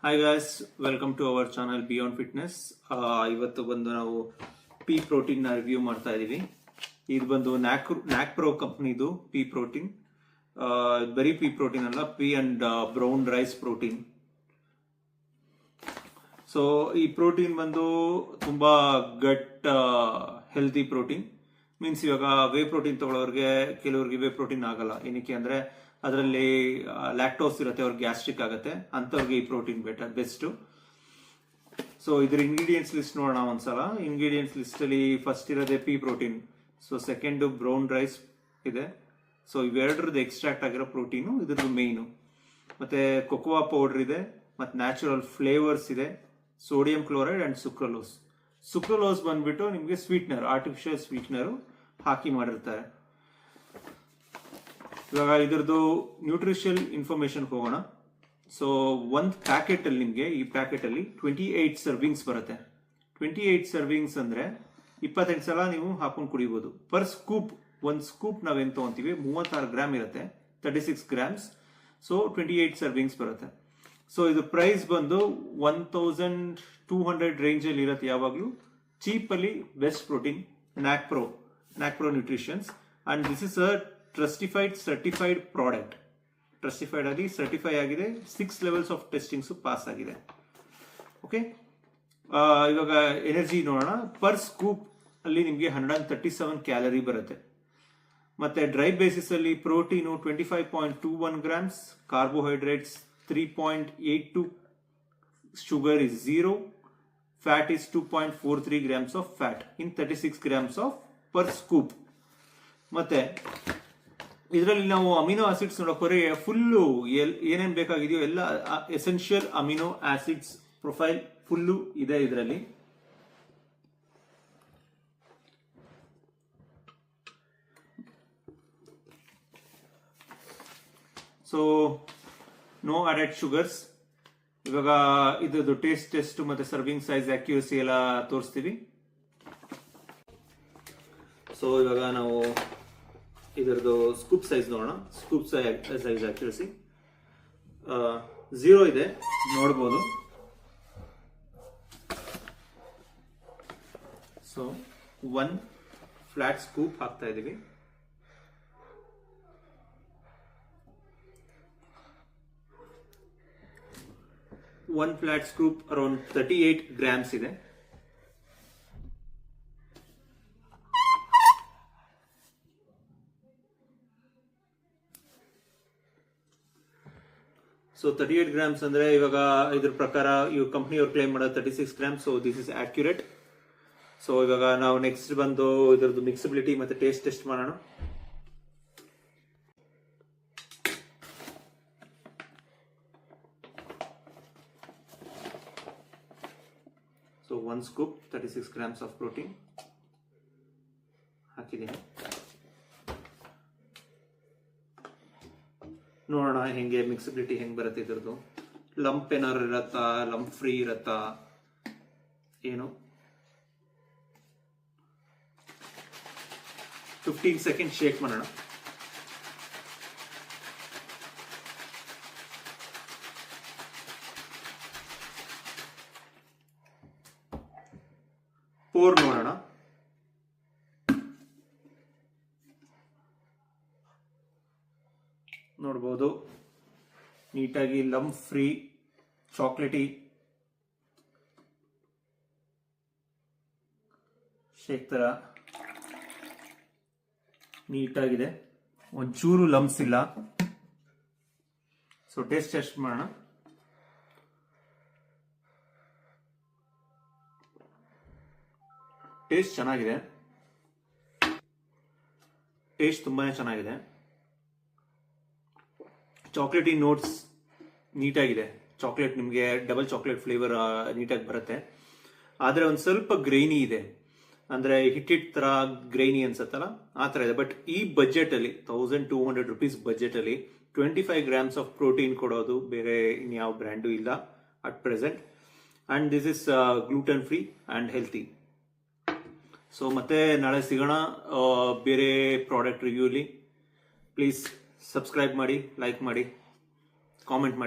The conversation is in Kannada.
Hi guys, welcome to our channel Beyond Fitness. ಇವತ್ತು ಬಂದು ನಾವು ಪಿ ಪ್ರೋಟೀನ್ ನ ರಿವ್ಯೂ ಮಾಡ್ತಾ ಇದೀವಿ. ಇದು ಬಂದು ನ್ಯಾಕ್ ಪ್ರೋ ಕಂಪ್ನಿದು ಪಿ ಪ್ರೋಟೀನ್. ಬರೀ ಪಿ ಪ್ರೋಟೀನ್ ಅಲ್ಲ, pea and brown rice protein. So ಈ ಪ್ರೋಟೀನ್ ಬಂದು ತುಂಬಾ ಗಟ್ ಹೆಲ್ತಿ ಪ್ರೋಟೀನ್. ಮೀನ್ಸ್ ಇವಾಗ ವೇ ಪ್ರೋಟೀನ್ ತಗೊಳ್ಳೋರಿಗೆ ಕೆಲವರಿಗೆ ವೇ ಪ್ರೋಟೀನ್ ಆಗಲ್ಲ. ಏನಕ್ಕೆ ಅಂದ್ರೆ ಅದರಲ್ಲಿ ಲ್ಯಾಕ್ಟೋಸ್ ಇರುತ್ತೆ, ಅವ್ರಿಗೆ ಗ್ಯಾಸ್ಟ್ರಿಕ್ ಆಗುತ್ತೆ, ಅಂತವ್ರಿಗೆ ಈ ಪ್ರೋಟೀನ್ ಬೆಸ್ಟ್. ಸೊ ಇದ್ರ ಇಂಗ್ರೀಡಿಯೆಂಟ್ಸ್ ಲಿಸ್ಟ್ ನೋಡೋಣ ಒಂದ್ಸಲ. ಇಂಗ್ರೀಡಿಯೆಂಟ್ಸ್ ಲಿಸ್ಟ್ ಅಲ್ಲಿ ಫಸ್ಟ್ ಇರೋದೇ pea protein. So second brown rice ಇದೆ. ಸೊ ಇವೆರಡರದ್ದು ಎಕ್ಸ್ಟ್ರಾಕ್ಟ್ ಆಗಿರೋ ಪ್ರೋಟೀನು ಇದ್ರದ್ದು ಮೇಯ್ನು. ಮತ್ತೆ ಕೊಕೋವಾ ಪೌಡರ್ ಇದೆ, ಮತ್ತೆ ನ್ಯಾಚುರಲ್ ಫ್ಲೇವರ್ಸ್ ಇದೆ, sodium chloride and sucralose. Sucralose ಬಂದ್ಬಿಟ್ಟು ನಿಮಗೆ ಸ್ವೀಟ್ನರ್, ಆರ್ಟಿಫಿಷಿಯಲ್ ಸ್ವೀಟ್ನರ್ ಹಾಕಿ ಮಾಡಿರ್ತಾರೆ. ಇವಾಗ ಇದ್ರದ್ದು ನ್ಯೂಟ್ರಿಷಿಯಲ್ ಇನ್ಫಾರ್ಮೇಶನ್ ಹೋಗೋಣ. ಸೊ ಒಂದು ಪ್ಯಾಕೆಟ್ ಅಲ್ಲಿ ನಿಮಗೆ ಈ ಪ್ಯಾಕೆಟ್ ಅಲ್ಲಿ 28 ಸರ್ವಿಂಗ್ಸ್ ಬರುತ್ತೆ. 28 ಸರ್ವಿಂಗ್ಸ್ ಅಂದ್ರೆ 28 ಸಲ ನೀವು ಹಾಕೊಂಡು ಕುಡಿಬಹುದು. ಪರ್ ಸ್ಕೂಪ್, ಒಂದು ಸ್ಕೂಪ್ ನಾವೇನ್ ತಗೊಂತೀವಿ 36 ಗ್ರಾಮ್ ಇರುತ್ತೆ, 36 ಗ್ರಾಮ್ಸ್. ಸೊ 28 ಸರ್ವಿಂಗ್ಸ್ ಬರುತ್ತೆ. ಸೊ ಇದು ಪ್ರೈಸ್ ಬಂದು 1200 ರೇಂಜ್ ಅಲ್ಲಿ ಇರುತ್ತೆ. ಯಾವಾಗ್ಲೂ ಚೀಪ್ ಅಲ್ಲಿ best protein Nakpro nutritions. And this is a trustified certified product. Trustified ಆಗಿ ಸರ್ಟಿಫೈ ಆಗಿದೆ, 6 ಲೆವೆಲ್ಸ್ ಆಫ್ ಟೆಸ್ಟಿಂಗ್ಸ್ ಪಾಸ್ ಆಗಿದೆ. ಓಕೆ, ಇವಾಗ ಎನರ್ಜಿ ನೋಡೋಣ. ಪರ್ ಸ್ಕೂಪ್ ಅಲ್ಲಿ ನಿಮಗೆ 137 ಕ್ಯಾಲರಿ ಬರುತ್ತೆ. ಮತ್ತೆ ಡ್ರೈ ಬೇಸಿಸ್ ಅಲ್ಲಿ protein 25.21 grams, carbohydrates 3.82, sugar is 0, fat is 2.43 grams of fat in 36 grams of per scoop. ಮತ್ತೆ ಇದರಲ್ಲಿ ನಾವು ಅಮಿನೋ ಆಸಿಡ್ಸ್ ನೋಡೋಕೆ ಫುಲ್ಲು ಏನೇನ್ ಬೇಕಾಗಿದೆಯೋ ಎಲ್ಲ essential amino acids profile full ಇದೆ ಇದರಲ್ಲಿ. So no added sugars. ಇವಾಗ ಇದ್ರದ್ದು ಟೆಸ್ಟ್ ಮತ್ತೆ ಸರ್ವಿಂಗ್ ಸೈಜ್ ಅಕ್ಯುರಸಿ ಎಲ್ಲ ತೋರಿಸ್ತೀವಿ. ಸೊ ಇವಾಗ ನಾವು ಇದರದ್ದು ಸ್ಕೂಪ್ ಸೈಜ್ ನೋಡೋಣ. ಸ್ಕೂಪ್ ಸೈಜ್ ಅಕ್ಯುರಸಿ 0 ಇದೆ, ನೋಡ್ಬೋದು. ಸೊ 1 ಫ್ಲಾಟ್ ಸ್ಕೂಪ್ ಹಾಕ್ತಾ ಇದೀವಿ. One flat scoop around 38 grams ಇದೆ. ಸೊ 38 ಗ್ರಾಮ್ಸ್ ಅಂದ್ರೆ ಇವಾಗ ಇದ್ರ ಪ್ರಕಾರ ಇವ್ ಕಂಪ್ನಿಯವ್ರು ಕ್ಲೈಮ್ ಮಾಡೋದು 36 grams. So this is accurate. So ಇವಾಗ ನಾವು ನೆಕ್ಸ್ಟ್ ಬಂದು ಇದರದ್ದು ಮಿಕ್ಸಬಿಲಿಟಿ ಮತ್ತೆ ಟೆಸ್ಟ್ ಮಾಡೋಣ. So 1 scoop 36 grams of protein ಹಾಕಿದ್ದೀನಿ. ನೋಡೋಣ ಹೆಂಗೆ ಮಿಕ್ಸಬಿಲಿಟಿ ಹೆಂಗ್ ಬರುತ್ತೆ ಇದ್ರದ್ದು. ಲಂಪ್ ಏನಾರು ಇರತ್ತಾ, ಲಂಪ್ ಫ್ರೀ ಇರತ್ತಾ ಏನು. 15 ಸೆಕೆಂಡ್ ಶೇಕ್ ಮಾಡೋಣ. ಪೋರ್ ನೋಡೋಣ. ನೋಡ್ಬೋದು ನೀಟಾಗಿ ಲಂಪ್ ಫ್ರೀ, ಚಾಕ್ಲೇಟಿ ಶೇಕ್ ತರ ನೀಟಾಗಿದೆ, ಒಂಚೂರು ಲಂಪ್ಸ್ ಇಲ್ಲ. ಸೊ ಟೆಸ್ಟ್ ಮಾಡೋಣ. ಟೇಸ್ಟ್ ಚೆನ್ನಾಗಿದೆ, ಟೇಸ್ಟ್ ತುಂಬಾನೇ ಚೆನ್ನಾಗಿದೆ. ಚಾಕ್ಲೇಟಿ ನೋಟ್ಸ್ ನೀಟಾಗಿದೆ. ಚಾಕ್ಲೇಟ್ ನಿಮಗೆ ಡಬಲ್ ಚಾಕ್ಲೇಟ್ ಫ್ಲೇವರ್ ನೀಟಾಗಿ ಬರುತ್ತೆ. ಆದ್ರೆ ಒಂದು ಸ್ವಲ್ಪ ಗ್ರೈನಿ ಇದೆ, ಅಂದ್ರೆ ಹಿಟ್ ತರ ಗ್ರೈನಿ ಅನ್ಸತ್ತಲ್ಲ, ಆ ತರ ಇದೆ. ಬಟ್ ಈ ಬಜೆಟ್ ಅಲ್ಲಿ 1200 rupees ಬಜೆಟ್ ಅಲ್ಲಿ 25 ಗ್ರಾಮ್ಸ್ ಆಫ್ ಪ್ರೋಟೀನ್ ಕೊಡೋದು ಬೇರೆ ಇನ್ಯಾವ ಬ್ರ್ಯಾಂಡು ಇಲ್ಲ at present. And this is gluten free and healthy. So ಮತ್ತೆ ನಾಳೆ ಸಿಗೋಣ ಬೇರೆ ಪ್ರಾಡಕ್ಟ್ ರಿವ್ಯೂಲಿ. ಪ್ಲೀಸ್ ಸಬ್ಸ್ಕ್ರೈಬ್ ಮಾಡಿ, ಲೈಕ್ ಮಾಡಿ, ಕಾಮೆಂಟ್ ಮಾಡಿ.